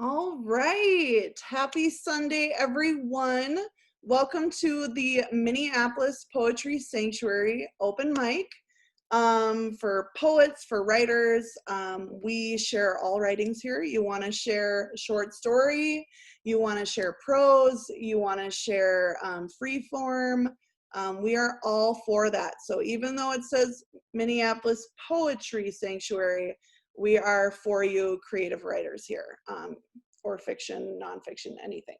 All right. Happy Sunday, everyone. Welcome to the Minneapolis Poetry Sanctuary open mic for poets, for writers. We share all writings here. You want to share a short story, you want to share prose, you want to share free form. We are all for that. So even though it says Minneapolis Poetry Sanctuary, we are for you creative writers here, or fiction, nonfiction, anything.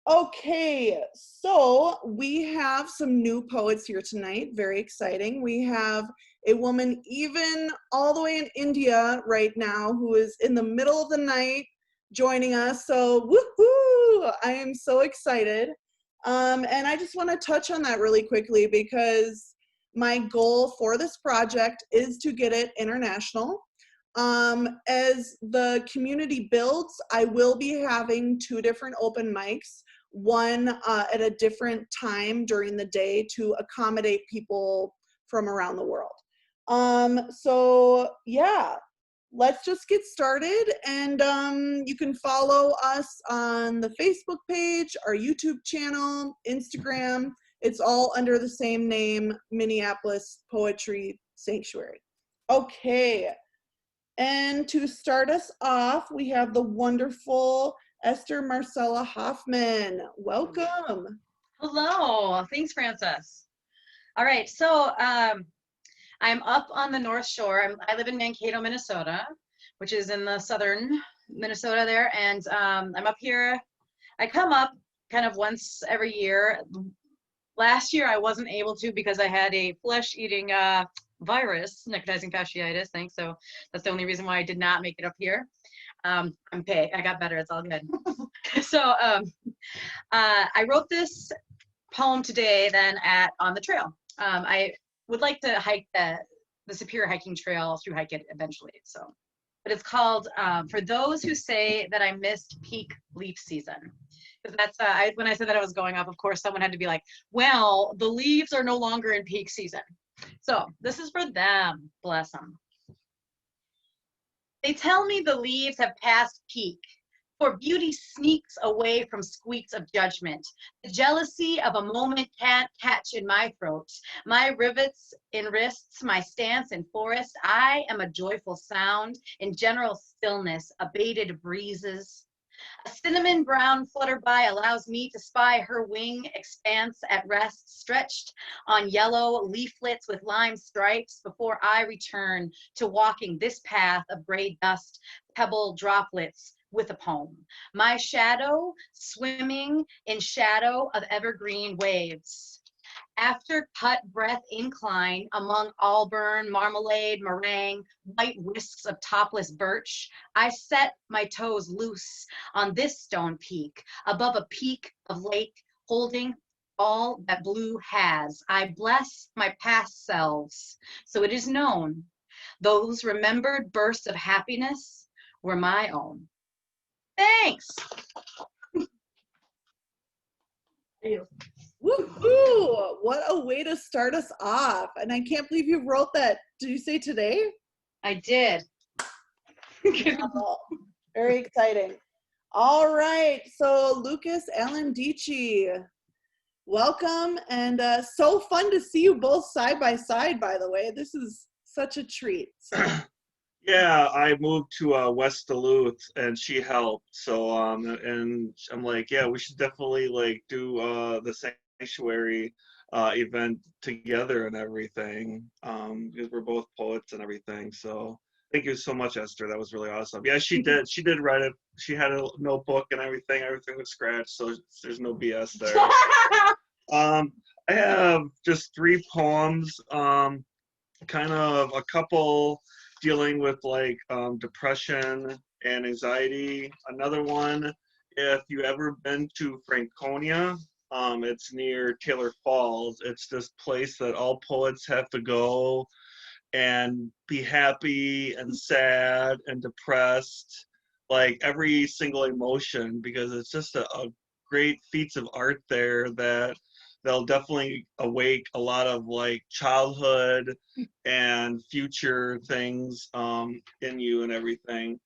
Okay, so we have some new poets here tonight. Very exciting. We have a woman even all the way in India right now who is in the middle of the night joining us. So woohoo! I am so excited. And I just want to touch on that really quickly because my goal for this project is to get it international. As the community builds, I will be having 2 different open mics, one at a different time during the day to accommodate people from around the world. So yeah, let's just get started, and you can follow us on the Facebook page, our YouTube channel, Instagram. It's all under the same name, Minneapolis Poetry Sanctuary. Okay. And to start us off, we have the wonderful Esther Marcella Hoffmann. Welcome. Hello. Thanks, Frances. All right. So I'm up on the North Shore. I live in Mankato, Minnesota, which is in the southern Minnesota there. And I'm up here. I come up kind of once every year. Last year, I wasn't able to because I had a flesh-eating virus, necrotizing fasciitis, thanks. So that's the only reason why I did not make it up here. I'm okay. I got better. It's all good. So I wrote this poem today then on the trail. I would like to hike the Superior Hiking Trail, through hike it eventually. So, but it's called For Those Who Say That I Missed Peak Leaf Season. Because that's when I said that I was going up, of course, someone had to be like, well, the leaves are no longer in peak season. So this is for them, bless them. They tell me the leaves have passed peak, for beauty sneaks away from squeaks of judgment. The jealousy of a moment can't catch in my throat. My rivets in wrists, my stance in forest. I am a joyful sound in general stillness, abated breezes. A cinnamon brown flutterby allows me to spy her wing expanse at rest, stretched on yellow leaflets with lime stripes before I return to walking this path of gray dust, pebble droplets with a poem. My shadow swimming in shadow of evergreen waves. After cut breath incline among Auburn, marmalade, meringue, white whisks of topless birch, I set my toes loose on this stone peak, above a peak of lake, holding all that blue has. I bless my past selves, so it is known. Those remembered bursts of happiness were my own. Thanks. Woohoo! What a way to start us off. And I can't believe you wrote that. Did you say today? I did. Oh, very exciting. All right. So Lukas, Alan, Dietsche, welcome. And so fun to see you both side by side, by the way. This is such a treat. So. Yeah, I moved to West Duluth, and she helped. So and I'm like, yeah, we should definitely like do the sanctuary event together and everything, because we're both poets and everything. So thank you so much, Esther. That was really awesome. Yeah, she did write it. She had a notebook and everything. Everything was scratched, so there's no BS there. I have just 3 poems. Kind of a couple dealing with like depression and anxiety. Another one, if you ever been to Franconia, it's near Taylor Falls. It's this place that all poets have to go and be happy and sad and depressed, like every single emotion, because it's just a great feats of art there that they'll definitely awake a lot of like childhood and future things in you and everything.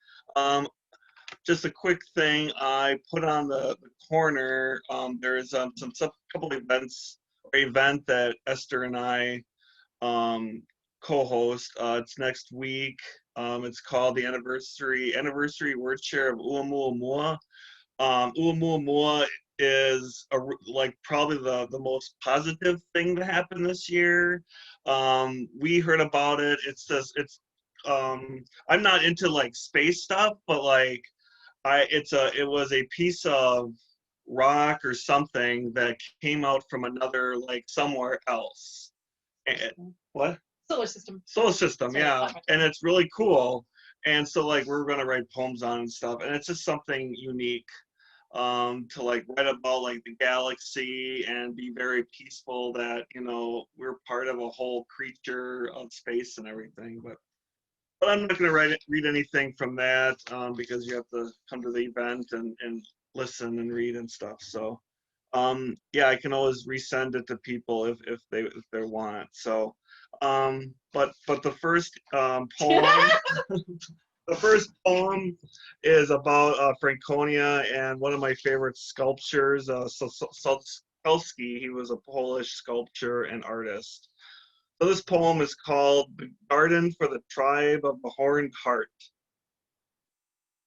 just a quick thing. I put on the corner. There's couple events or event that Esther and I co-host. It's next week. It's called the anniversary word share of Uamuamua. Uamuamua is like probably the most positive thing to happen this year. We heard about it. I'm not into like space stuff, but like it was a piece of rock or something that came out from another like somewhere else. What? Solar system. Solar system, Sorry, yeah. And it's really cool. And so like we're gonna write poems on and stuff. And it's just something unique to like write about like the galaxy and be very peaceful that, you know, we're part of a whole creature of space and everything. But I'm not gonna read anything from that because you have to come to the event and listen and read and stuff. So yeah, I can always resend it to people if they want. So but the first poem the first poem is about Franconia and one of my favorite sculptures, Skalski. He was a Polish sculptor and artist. So this poem is called The Garden for the Tribe of the Horned Heart.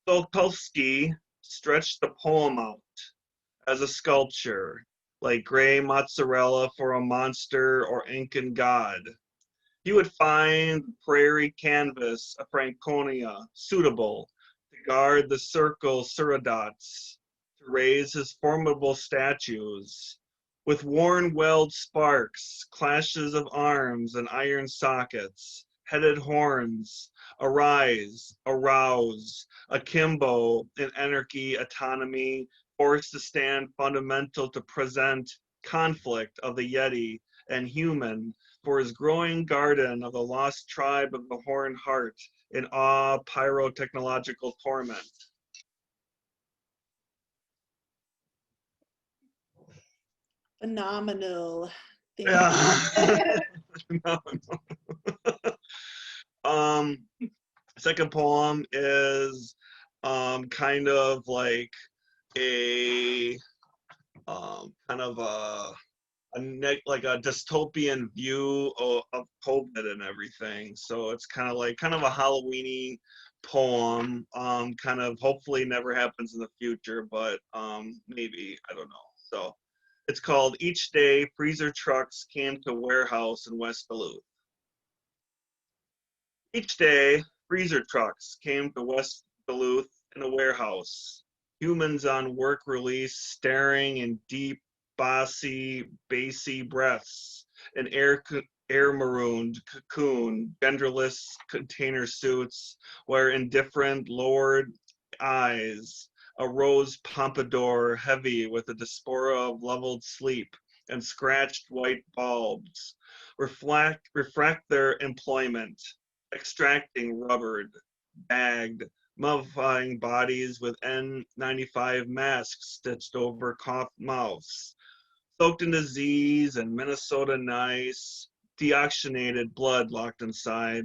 Skalski stretched the poem out as a sculpture, like gray mozzarella for a monster or Incan god. He would find the prairie canvas of Franconia suitable to guard the circle surrodots, to raise his formidable statues, with worn weld sparks, clashes of arms and iron sockets, headed horns, arise, arouse, akimbo in anarchy, autonomy, forced to stand fundamental to present conflict of the Yeti and human for his growing garden of the lost tribe of the Horned Heart in awe pyrotechnological torment. Phenomenal. Yeah. Second poem is kind of like a kind of like a dystopian view of COVID and everything. So it's kind of a Halloweeny poem. Kind of hopefully never happens in the future, but maybe, I don't know. So it's called Each Day Freezer Trucks Came to Warehouse in West Duluth. Each day, freezer trucks came to West Duluth in a warehouse. Humans on work release staring in deep, bassy breaths, an air-marooned cocoon, genderless container suits, where indifferent lowered eyes, a rose pompadour heavy with a diaspora of leveled sleep, and scratched white bulbs, refract their employment, extracting rubbered, bagged, mummifying bodies with N95 masks stitched over coughed mouths, soaked in disease and Minnesota nice, deoxygenated blood locked inside,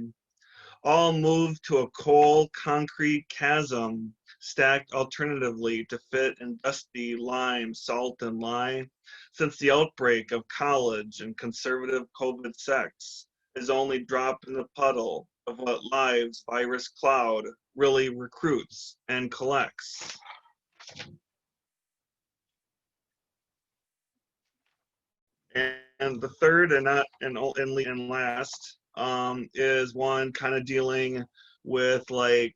all moved to a coal concrete chasm stacked alternatively to fit in dusty lime, salt, and lye, since the outbreak of college and conservative COVID sex is only drop in the puddle of what lives virus cloud really recruits and collects. And the third and last is one kind of dealing with like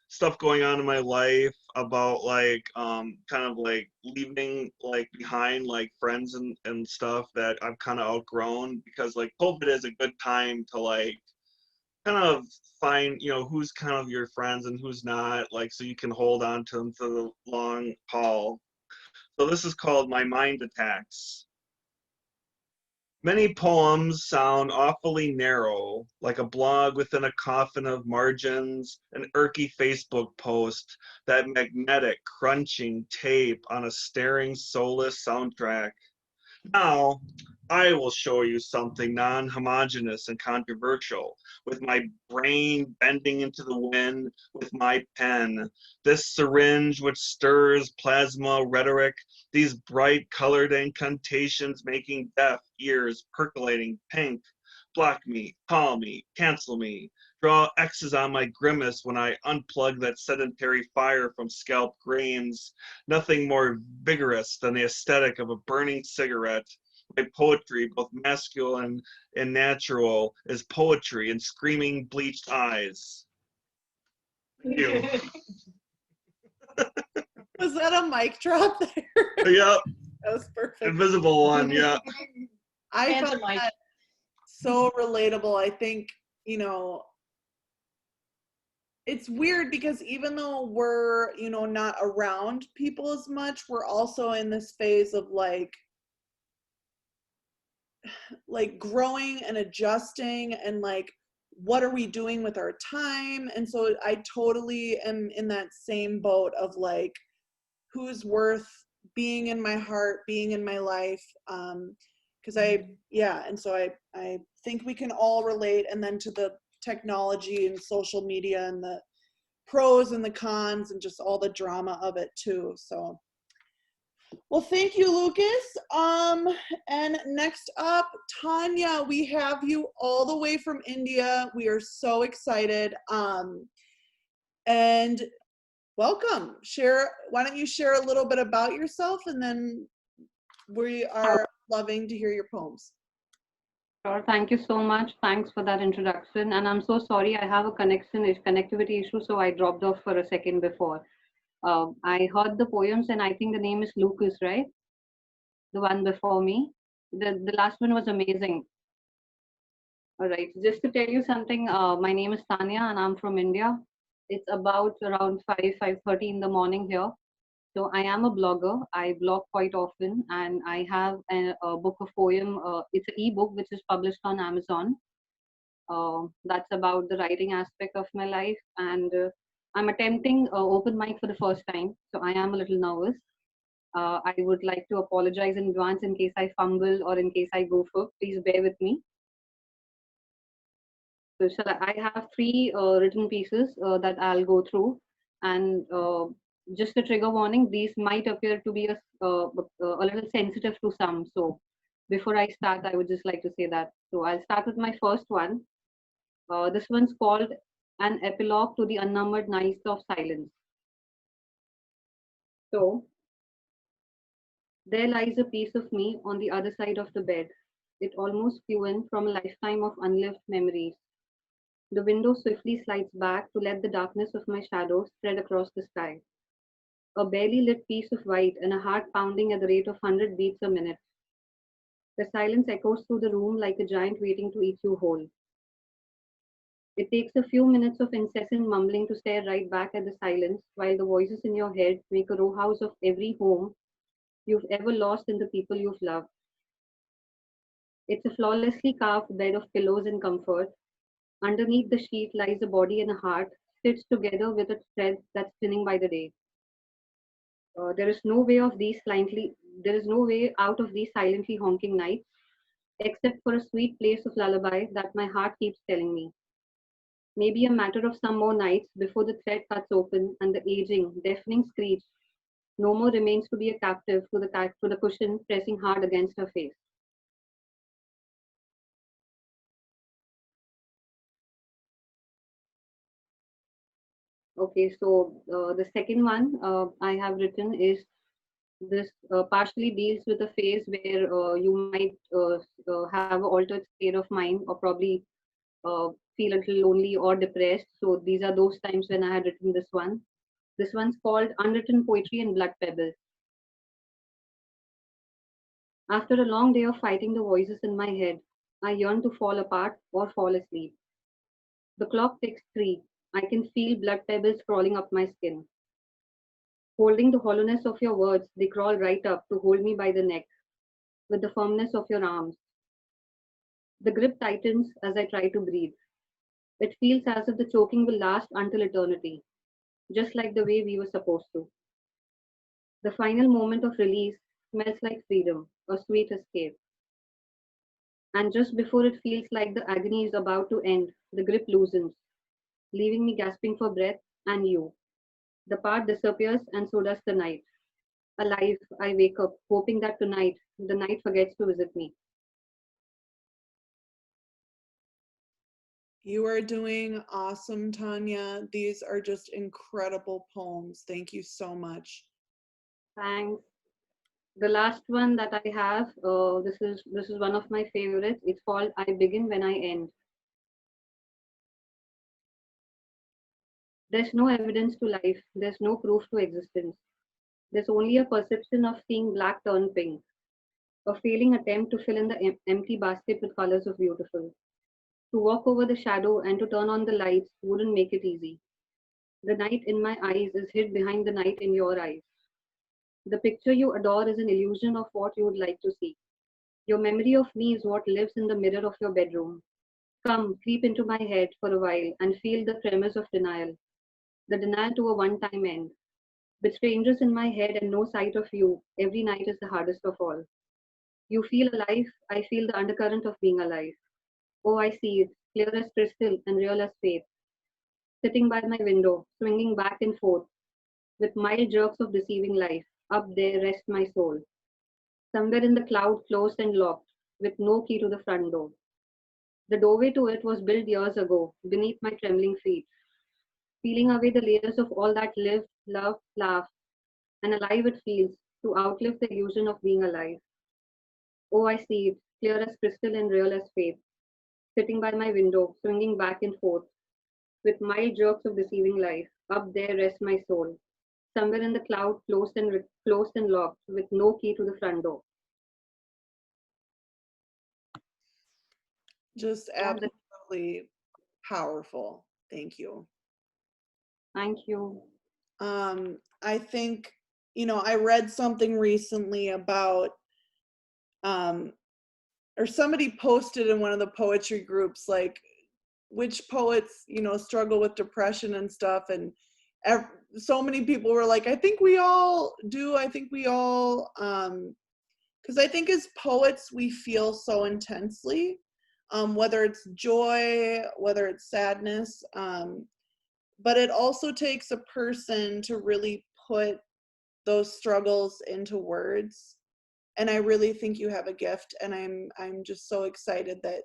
stuff going on in my life about like kind of like leaving like behind like friends and stuff that I've kind of outgrown, because like COVID is a good time to like kind of find, you know, who's kind of your friends and who's not, like, so you can hold on to them for the long haul. So this is called My Mind Attacks. Many poems sound awfully narrow, like a blog within a coffin of margins, an irky Facebook post, that magnetic crunching tape on a staring soulless soundtrack. Now, I will show you something non-homogeneous and controversial, with my brain bending into the wind with my pen. This syringe which stirs plasma rhetoric, these bright colored incantations making deaf ears percolating pink. Block me, call me, cancel me. Draw X's on my grimace when I unplug that sedentary fire from scalp grains. Nothing more vigorous than the aesthetic of a burning cigarette. My poetry, both masculine and natural, is poetry in screaming bleached eyes. Ew. Was that a mic drop there? Yep, That was perfect. invisible one, yeah. I Hands found are mic. that so relatable. I think, you know, it's weird because even though we're, you know, not around people as much, we're also in this phase of like growing and adjusting and like what are we doing with our time. And so I totally am in that same boat of like who's worth being in my heart, being in my life, because and so I think we can all relate. And then to the technology and social media and the pros and the cons and just all the drama of it too. So well, thank you, Lucas. And next up, Tanya, we have you all the way from India. We are so excited. And welcome. Why don't you share a little bit about yourself, and then we are loving to hear your poems. Sure. Thank you so much. Thanks for that introduction. And I'm so sorry, I have a connectivity issue, so I dropped off for a second before. I heard the poems, and I think the name is Lukas, right? The one before me. The last one was amazing. All right. Just to tell you something, my name is Tanya, and I'm from India. It's about around 5:30 in the morning here. So I am a blogger. I blog quite often, and I have a book of poem. It's an ebook which is published on Amazon. That's about the writing aspect of my life, and I'm attempting open mic for the first time, so I am a little nervous. I would like to apologize in advance in case I fumble or in case I go for. Please bear with me. So I have three written pieces that I'll go through, and just a trigger warning, these might appear to be a little sensitive to some. So before I start, I would just like to say that. So I'll start with my first one. This one's called An Epilogue to the Unnumbered Nights of Silence. So there lies a piece of me on the other side of the bed. It almost flew in from a lifetime of unlived memories. The window swiftly slides back to let the darkness of my shadow spread across the sky. A barely lit piece of white and a heart pounding at the rate of 100 beats a minute. The silence echoes through the room like a giant waiting to eat you whole. It takes a few minutes of incessant mumbling to stare right back at the silence while the voices in your head make a row house of every home you've ever lost and the people you've loved. It's a flawlessly carved bed of pillows and comfort. Underneath the sheet lies a body and a heart, stitched together with a thread that's spinning by the day. There is no way out of these silently honking nights, except for a sweet place of lullaby that my heart keeps telling me. Maybe a matter of some more nights before the thread cuts open and the aging, deafening screech no more remains to be a captive to the cushion pressing hard against her face. Okay, so the second one I have written is this partially deals with a phase where you might have an altered state of mind or probably feel a little lonely or depressed. So these are those times when I had written this one. This one's called Unwritten Poetry and Blood Pebbles. After a long day of fighting the voices in my head, I yearn to fall apart or fall asleep. The clock ticks 3. I can feel blood pebbles crawling up my skin. Holding the hollowness of your words, they crawl right up to hold me by the neck with the firmness of your arms. The grip tightens as I try to breathe. It feels as if the choking will last until eternity, just like the way we were supposed to. The final moment of release smells like freedom, a sweet escape. And just before it feels like the agony is about to end, the grip loosens, leaving me gasping for breath and you. The part disappears and so does the night. Alive, I wake up, hoping that tonight, the night forgets to visit me. You are doing awesome, Tanya. These are just incredible poems. Thank you so much. Thanks. The last one that I have, this is one of my favorites. It's called I Begin When I End. There's no evidence to life. There's no proof to existence. There's only a perception of seeing black turn pink, a failing attempt to fill in the empty basket with colors of beautiful. To walk over the shadow and to turn on the lights wouldn't make it easy. The night in my eyes is hid behind the night in your eyes. The picture you adore is an illusion of what you would like to see. Your memory of me is what lives in the mirror of your bedroom. Come, creep into my head for a while and feel the tremors of denial, the denial to a one-time end. With strangers in my head and no sight of you, every night is the hardest of all. You feel alive, I feel the undercurrent of being alive. Oh, I see it, clear as crystal and real as faith. Sitting by my window, swinging back and forth, with mild jerks of deceiving life, up there rests my soul. Somewhere in the cloud, closed and locked, with no key to the front door. The doorway to it was built years ago, beneath my trembling feet, peeling away the layers of all that lived, loved, laughed, and alive it feels to outlive the illusion of being alive. Oh, I see it, clear as crystal and real as faith, sitting by my window, swinging back and forth, with mild jerks of deceiving life. Up there rests my soul, somewhere in the cloud, closed and locked, with no key to the front door. Just Yeah, absolutely powerful. Thank you. thank you. I think, I read something recently about, or somebody posted in one of the poetry groups, like, which poets, struggle with depression and stuff. And so many people were like, I think we all do. I think we all, because I think as poets, we feel so intensely, whether it's joy, whether it's sadness. But it also takes a person to really put those struggles into words. And I really think you have a gift, and I'm just so excited that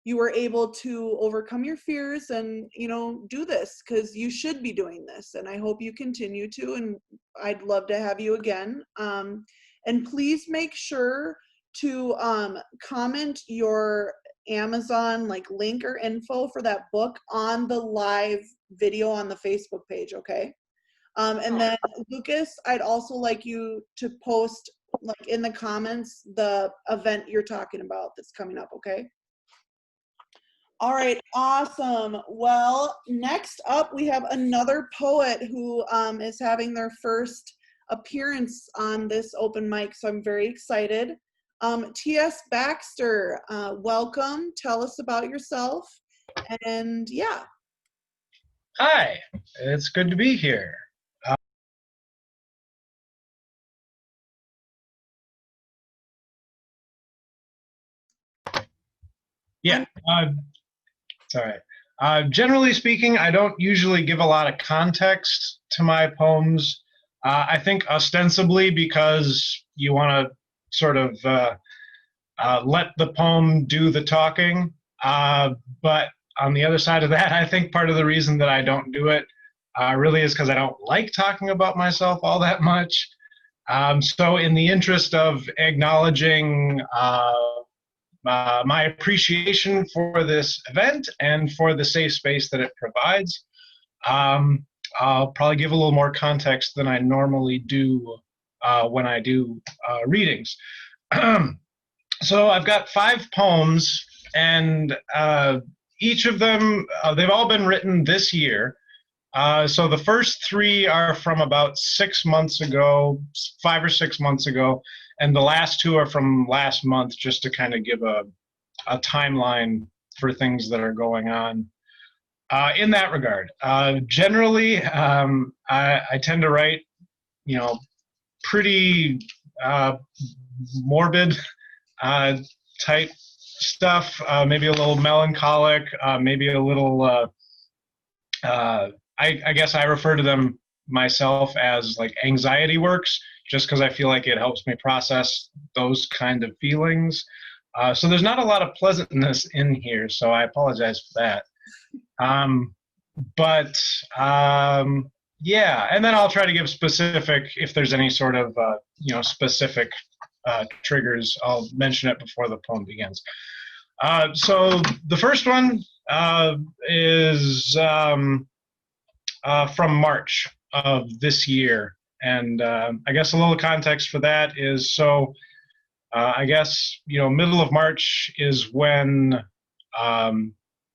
you were able to overcome your fears and, do this, because you should be doing this. And I hope you continue to, and I'd love to have you again. And please make sure to comment your Amazon link or info for that book on the live video on the Facebook page, okay? And then Lukas, I'd also like you to post in the comments the event you're talking about that's coming up, okay? All right, awesome. Well, next up we have another poet who is having their first appearance on this open mic, so I'm very excited. T.S. Baxter, welcome. Tell us about yourself, and yeah. Hi, it's good to be here. Yeah, it's all right. Generally speaking, I don't usually give a lot of context to my poems. I think ostensibly because you want to sort of let the poem do the talking. But on the other side of that, I think part of the reason that I don't do it really is because I don't like talking about myself all that much. So in the interest of acknowledging my appreciation for this event and for the safe space that it provides, I'll probably give a little more context than I normally do when I do readings. So I've got 5 poems, and each of them, they've all been written this year. So the first 3 are from about 6 months ago, 5 or 6 months ago, and the last 2 are from last month, just to kind of give a timeline for things that are going on in that regard. Generally, I tend to write, pretty morbid type stuff, maybe a little melancholic, maybe a little, I guess I refer to them myself as like anxiety works, just because I feel like it helps me process those kind of feelings. So there's not a lot of pleasantness in here, so I apologize for that. Yeah, and then I'll try to give specific, if there's any sort of, specific triggers, I'll mention it before the poem begins. So the first one is from March of this year. And I guess a little context for that is, I guess, middle of March is when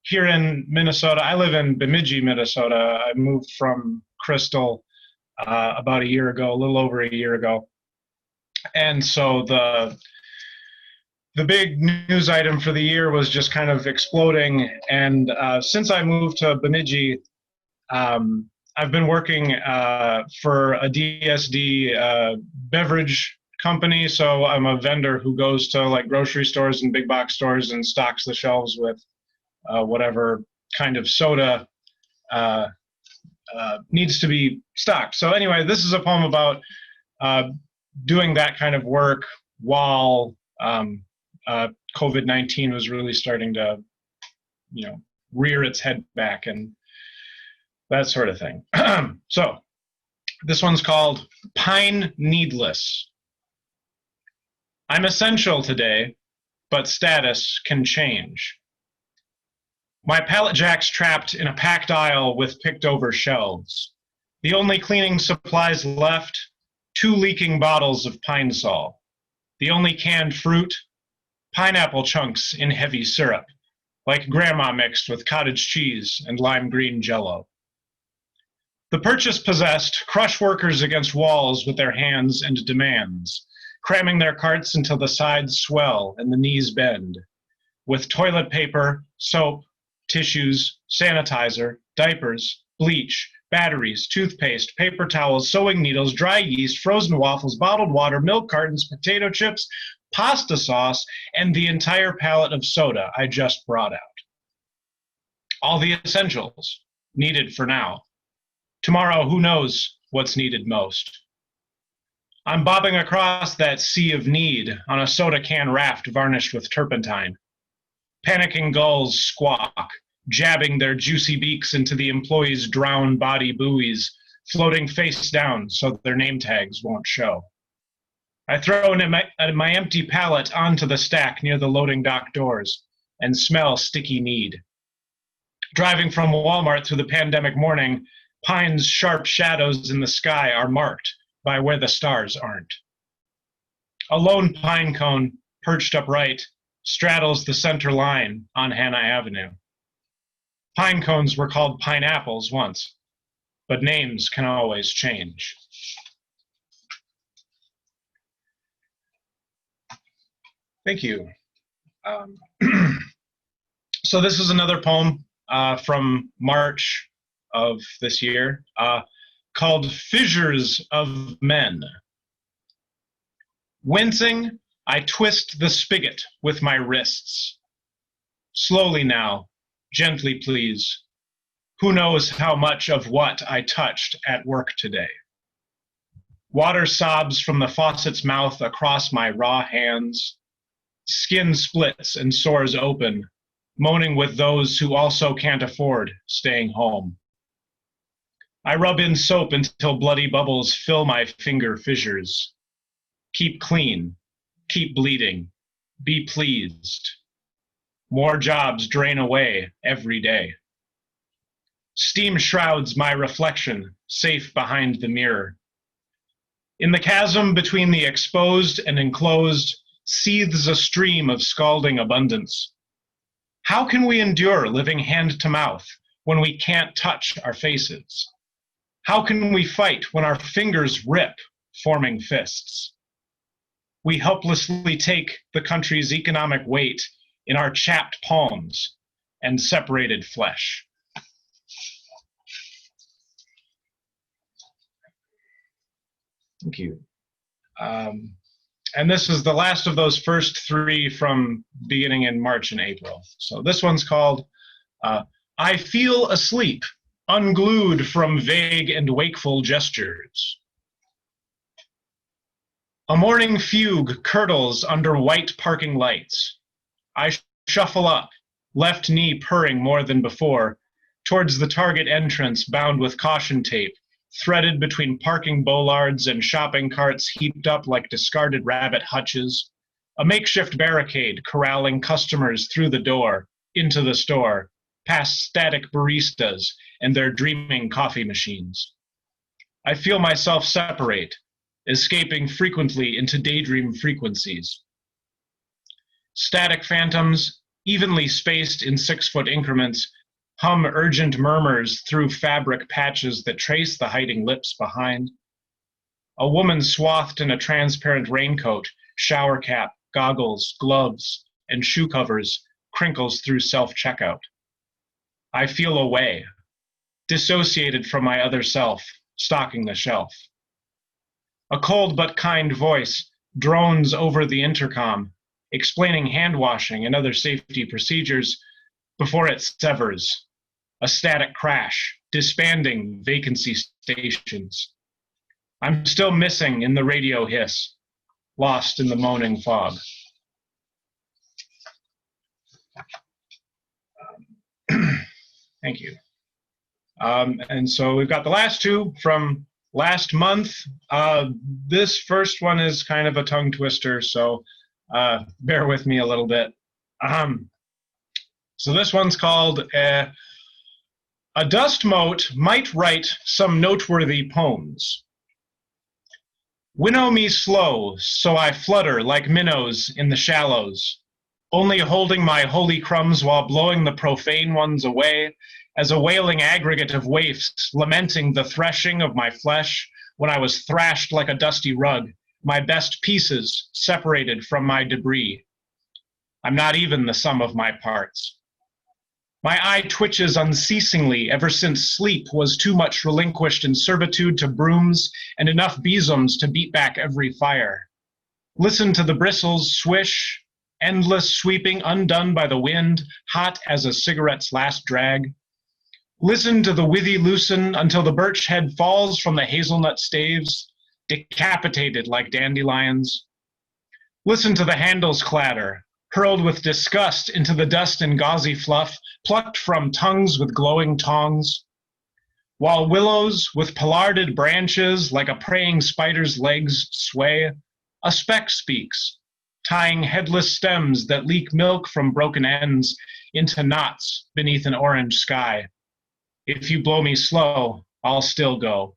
here in Minnesota, I live in Bemidji, Minnesota. I moved from Crystal about a year ago, a little over a year ago. And so the big news item for the year was just kind of exploding. And since I moved to Bemidji, I've been working for a DSD beverage company. So I'm a vendor who goes to like grocery stores and big box stores and stocks the shelves with whatever kind of soda needs to be stocked. So anyway, this is a poem about doing that kind of work while COVID-19 was really starting to, rear its head back and that sort of thing. So this one's called Pine Needless. I'm essential today, but status can change. My pallet jack's trapped in a packed aisle with picked over shelves. The only cleaning supplies left, 2 leaking bottles of Pine Sol. The only canned fruit, pineapple chunks in heavy syrup, like grandma mixed with cottage cheese and lime green jello. The purchase possessed crush workers against walls with their hands and demands, cramming their carts until the sides swell and the knees bend. With toilet paper, soap, tissues, sanitizer, diapers, bleach, batteries, toothpaste, paper towels, sewing needles, dry yeast, frozen waffles, bottled water, milk cartons, potato chips, pasta sauce, and the entire pallet of soda I just brought out. All the essentials, needed for now. Tomorrow, who knows what's needed most. I'm bobbing across that sea of need on a soda can raft varnished with turpentine. Panicking gulls squawk, jabbing their juicy beaks into the employees' drowned body buoys, floating face down so their name tags won't show. I throw my empty pallet onto the stack near the loading dock doors and smell sticky need. Driving from Walmart through the pandemic morning, Pine's sharp shadows in the sky are marked by where the stars aren't. A lone pine cone, perched upright, straddles the center line on Hannah Avenue. Pine cones were called pineapples once, but names can always change. Thank you. So this is another poem from March of this year called Fissures of Men. Wincing, I twist the spigot with my wrists. Slowly now, gently please. Who knows how much of what I touched at work today? Water sobs from the faucet's mouth across my raw hands. Skin splits and sores open, moaning with those who also can't afford staying home. I rub in soap until bloody bubbles fill my finger fissures. Keep clean, keep bleeding, be pleased. More jobs drain away every day. Steam shrouds my reflection, safe behind the mirror. In the chasm between the exposed and enclosed seethes a stream of scalding abundance. How can we endure living hand to mouth when we can't touch our faces? How can we fight when our fingers rip, forming fists? We helplessly take the country's economic weight in our chapped palms and separated flesh. Thank you. And this is the last of those first three from beginning in March and April. So this one's called I Feel Asleep, Unglued from Vague and Wakeful Gestures. A morning fugue curdles under white parking lights. I shuffle up, left knee purring more than before, towards the Target entrance bound with caution tape, threaded between parking bollards and shopping carts heaped up like discarded rabbit hutches, a makeshift barricade corralling customers through the door, into the store, past static baristas and their dreaming coffee machines. I feel myself separate, escaping frequently into daydream frequencies. Static phantoms, evenly spaced in 6-foot increments, hum urgent murmurs through fabric patches that trace the hiding lips behind. A woman swathed in a transparent raincoat, shower cap, goggles, gloves, and shoe covers crinkles through self-checkout. I feel away, dissociated from my other self, stalking the shelf. A cold but kind voice drones over the intercom, explaining hand washing and other safety procedures before it severs. A static crash, disbanding vacancy stations. I'm still missing in the radio hiss, lost in the moaning fog. Thank you. And so we've got the last two from last month. This first one is kind of a tongue twister, so bear with me a little bit. So this one's called A Dust Mote Might Write Some Noteworthy Poems. Winnow me slow, so I flutter like minnows in the shallows, only holding my holy crumbs while blowing the profane ones away, as a wailing aggregate of waifs lamenting the threshing of my flesh when I was thrashed like a dusty rug, my best pieces separated from my debris. I'm not even the sum of my parts. My eye twitches unceasingly ever since sleep was too much relinquished in servitude to brooms and enough besoms to beat back every fire. Listen to the bristles swish, endless sweeping undone by the wind, hot as a cigarette's last drag. Listen to the withy loosen until the birch head falls from the hazelnut staves, decapitated like dandelions. Listen to the handles clatter, hurled with disgust into the dust and gauzy fluff, plucked from tongues with glowing tongs. While willows with pollarded branches like a praying spider's legs sway, a speck speaks, tying headless stems that leak milk from broken ends into knots beneath an orange sky. If you blow me slow, I'll still go.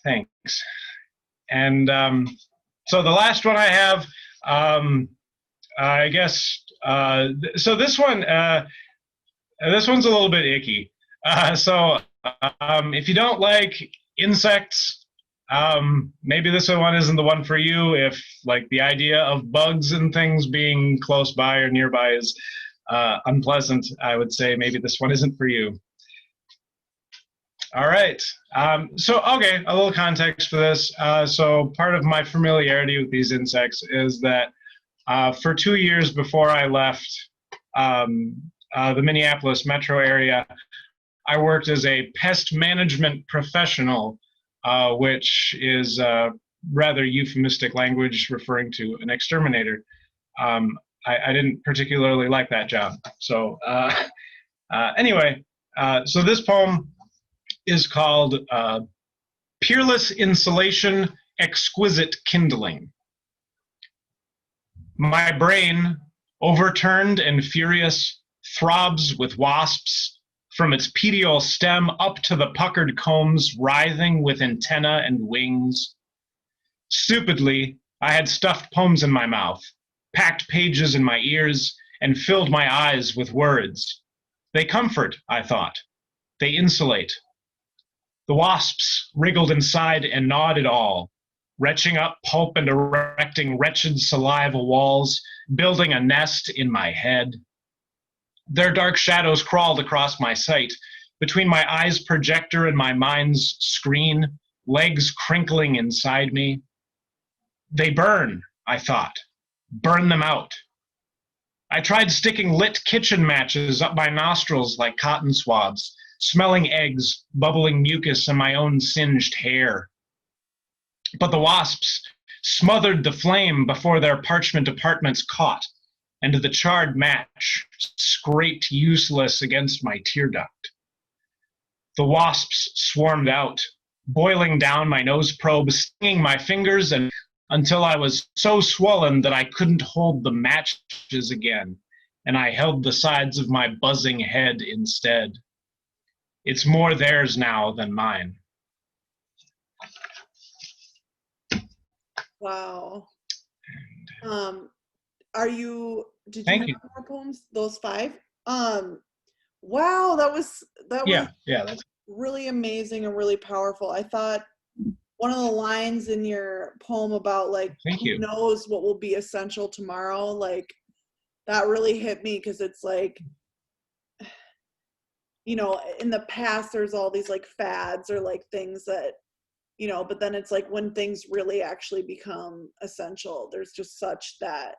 Thanks. And so the last one I have, I guess, so this one's a little bit icky. If you don't like insects, maybe this one isn't the one for you. If like the idea of bugs and things being close by or nearby is unpleasant, I would say maybe this one isn't for you. All right. Okay, a little context for this. So part of my familiarity with these insects is that for 2 years before I left the Minneapolis metro area, I worked as a pest management professional, which is rather euphemistic language referring to an exterminator. I didn't particularly like that job. So anyway, so this poem is called Peerless Insulation, Exquisite Kindling. My brain, overturned and furious, throbs with wasps from its petiole stem up to the puckered combs writhing with antennae and wings. Stupidly, I had stuffed poems in my mouth, packed pages in my ears, and filled my eyes with words. They comfort, I thought. They insulate. The wasps wriggled inside and gnawed it all, retching up pulp and erecting wretched saliva walls, building a nest in my head. Their dark shadows crawled across my sight, between my eyes' projector and my mind's screen, legs crinkling inside me. They burn, I thought. Burn them out. I tried sticking lit kitchen matches up my nostrils like cotton swabs, smelling eggs, bubbling mucus, and my own singed hair. But the wasps smothered the flame before their parchment apartments caught, and the charred match scraped useless against my tear duct. The wasps swarmed out, boiling down my nose probe, stinging my fingers, and until I was so swollen that I couldn't hold the matches again, and I held the sides of my buzzing head instead. It's more theirs now than mine. Wow. Did Thank you have more poems? Those 5? Wow, that was that's really amazing and really powerful. I thought one of the lines in your poem about like who knows what will be essential tomorrow, like that really hit me, because it's like, you know, in the past there's all these like fads or like things that, you know, but then it's like when things really actually become essential, there's just such that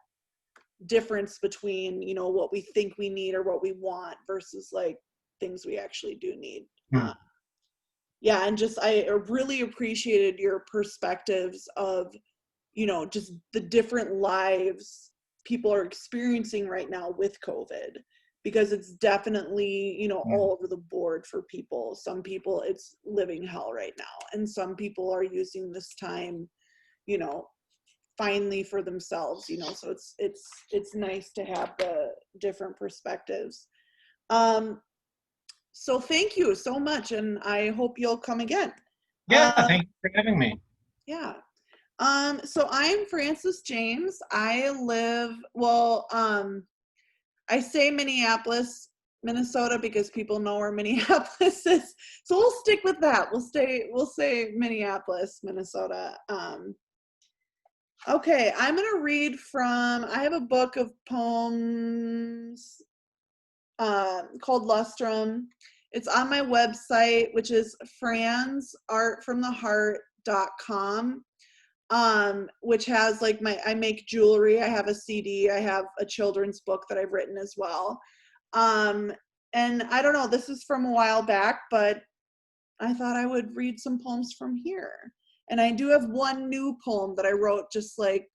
difference between, you know, what we think we need or what we want versus like things we actually do need. Yeah, and just I really appreciated your perspectives of, you know, just the different lives people are experiencing right now with COVID, because it's definitely, you know, all over the board for people. Some people, it's living hell right now, and some people are using this time, you know, finally for themselves, you know, so it's nice to have the different perspectives. So thank you so much, and I hope you'll come again. Yeah, thank you for having me. Yeah. So I'm Frances James. I live, well, I say Minneapolis, Minnesota, because people know where Minneapolis is. So we'll stick with that. We'll say Minneapolis, Minnesota. Okay, I'm going to read from, I have a book of poems called Lustrum. It's on my website, which is fransartfromtheheart.com, which has like I make jewelry, I have a CD, I have a children's book that I've written as well. And I don't know, this is from a while back, but I thought I would read some poems from here. And I do have one new poem that I wrote just like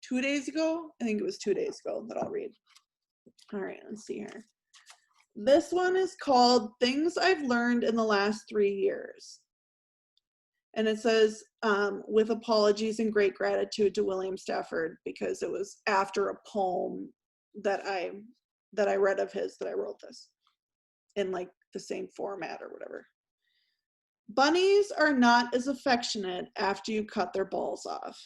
2 days ago. I think it was 2 days ago that I'll read. All right, let's see here. This one is called Things I've Learned in the Last 3 Years. And it says, with apologies and great gratitude to William Stafford, because it was after a poem that I read of his that I wrote this in like the same format or whatever. Bunnies are not as affectionate after you cut their balls off.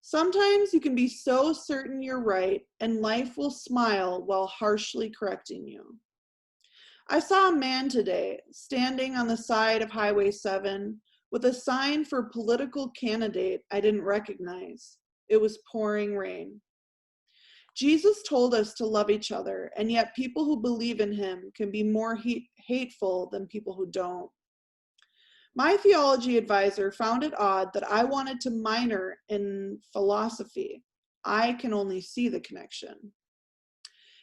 Sometimes you can be so certain you're right, and life will smile while harshly correcting you. I saw a man today standing on the side of Highway 7 with a sign for a political candidate I didn't recognize. It was pouring rain. Jesus told us to love each other, and yet people who believe in him can be more hateful than people who don't. My theology advisor found it odd that I wanted to minor in philosophy. I can only see the connection.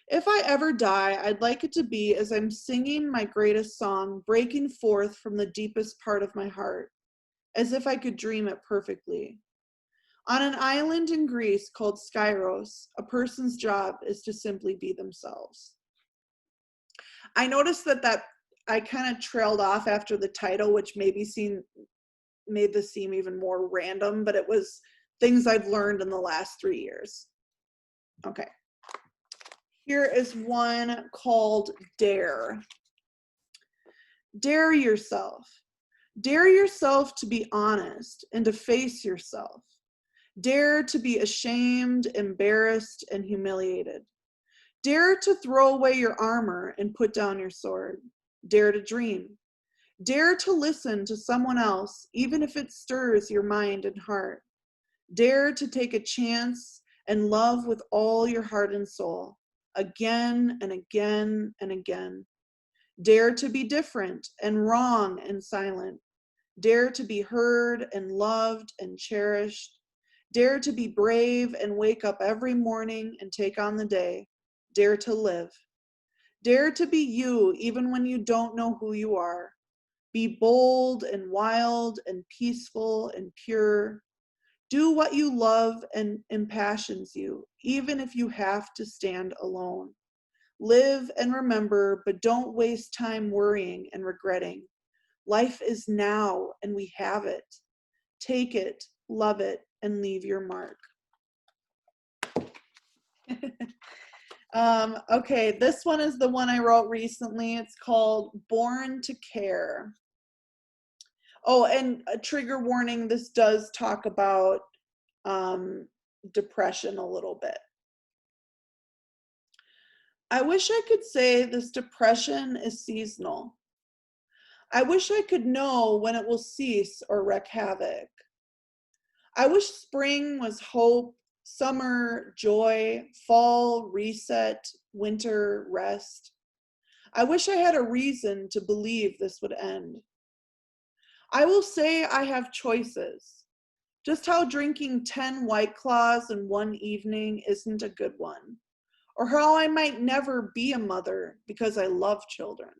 If I ever die, I'd like it to be as I'm singing my greatest song, breaking forth from the deepest part of my heart, as if I could dream it perfectly. On an island in Greece called Skyros, a person's job is to simply be themselves. I noticed that I kind of trailed off after the title, which made this seem even more random, but it was things I've learned in the last 3 years. Okay. Here is one called Dare. Dare yourself. Dare yourself to be honest and to face yourself. Dare to be ashamed, embarrassed, and humiliated. Dare to throw away your armor and put down your sword. Dare to dream. Dare to listen to someone else, even if it stirs your mind and heart. Dare to take a chance and love with all your heart and soul, again and again and again. Dare to be different and wrong and silent. Dare to be heard and loved and cherished. Dare to be brave and wake up every morning and take on the day. Dare to live. Dare to be you even when you don't know who you are. Be bold and wild and peaceful and pure. Do what you love and impassions you, even if you have to stand alone. Live and remember, but don't waste time worrying and regretting. Life is now, and we have it. Take it, love it, and leave your mark. Okay, this one is the one I wrote recently. It's called Born to Care. Oh, and a trigger warning, this does talk about depression a little bit. I wish I could say this depression is seasonal. I wish I could know when it will cease or wreak havoc. I wish spring was hope, summer, joy, fall, reset, winter, rest. I wish I had a reason to believe this would end. I will say I have choices. Just how drinking 10 White Claws in one evening isn't a good one. Or how I might never be a mother because I love children.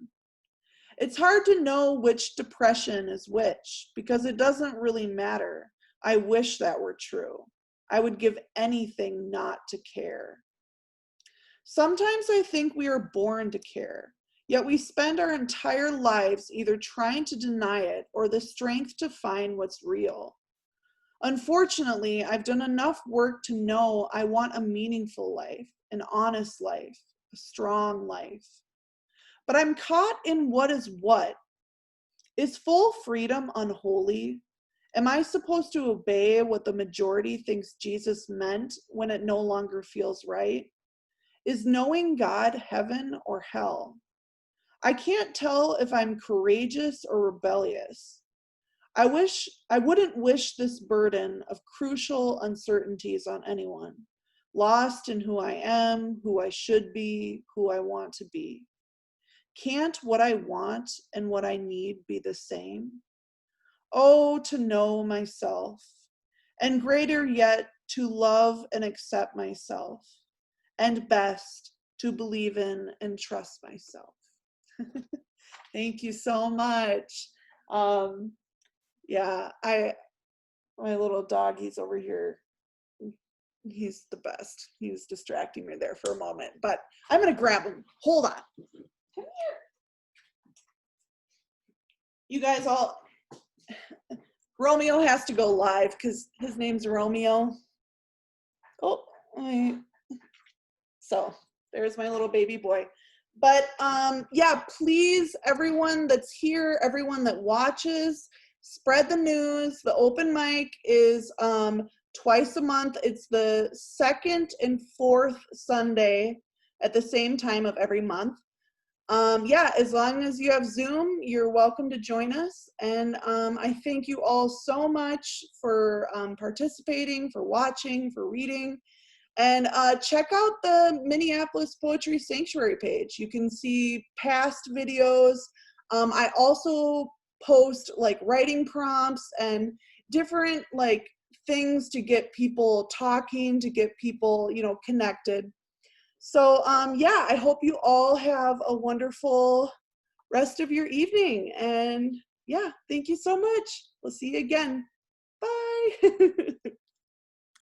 It's hard to know which depression is which because it doesn't really matter. I wish that were true. I would give anything not to care. Sometimes I think we are born to care, yet we spend our entire lives either trying to deny it or the strength to find what's real. Unfortunately, I've done enough work to know I want a meaningful life, an honest life, a strong life. But I'm caught in what is what. Is full freedom unholy? Am I supposed to obey what the majority thinks Jesus meant when it no longer feels right? Is knowing God heaven or hell? I can't tell if I'm courageous or rebellious. I wouldn't wish this burden of crucial uncertainties on anyone, lost in who I am, who I should be, who I want to be. Can't what I want and what I need be the same? Oh, to know myself, and greater yet, to love and accept myself, and best, to believe in and trust myself. Thank you so much. Yeah, my little dog, he's over here. He's the best. He was distracting me there for a moment, but I'm gonna grab him. Hold on. Come here. You guys all, Romeo has to go live because his name's Romeo. Oh, so there's my little baby boy. But yeah, please, everyone that's here, everyone that watches, spread the news. The open mic is twice a month. It's the second and fourth Sunday at the same time of every month. Yeah, as long as you have Zoom, you're welcome to join us. And I thank you all so much for participating, for watching, for reading. And check out the Minneapolis Poetry Sanctuary page. You can see past videos. I also post like writing prompts and different like things to get people talking, to get people, you know, connected. So yeah, I hope you all have a wonderful rest of your evening. And yeah, thank you so much. We'll see you again. Bye.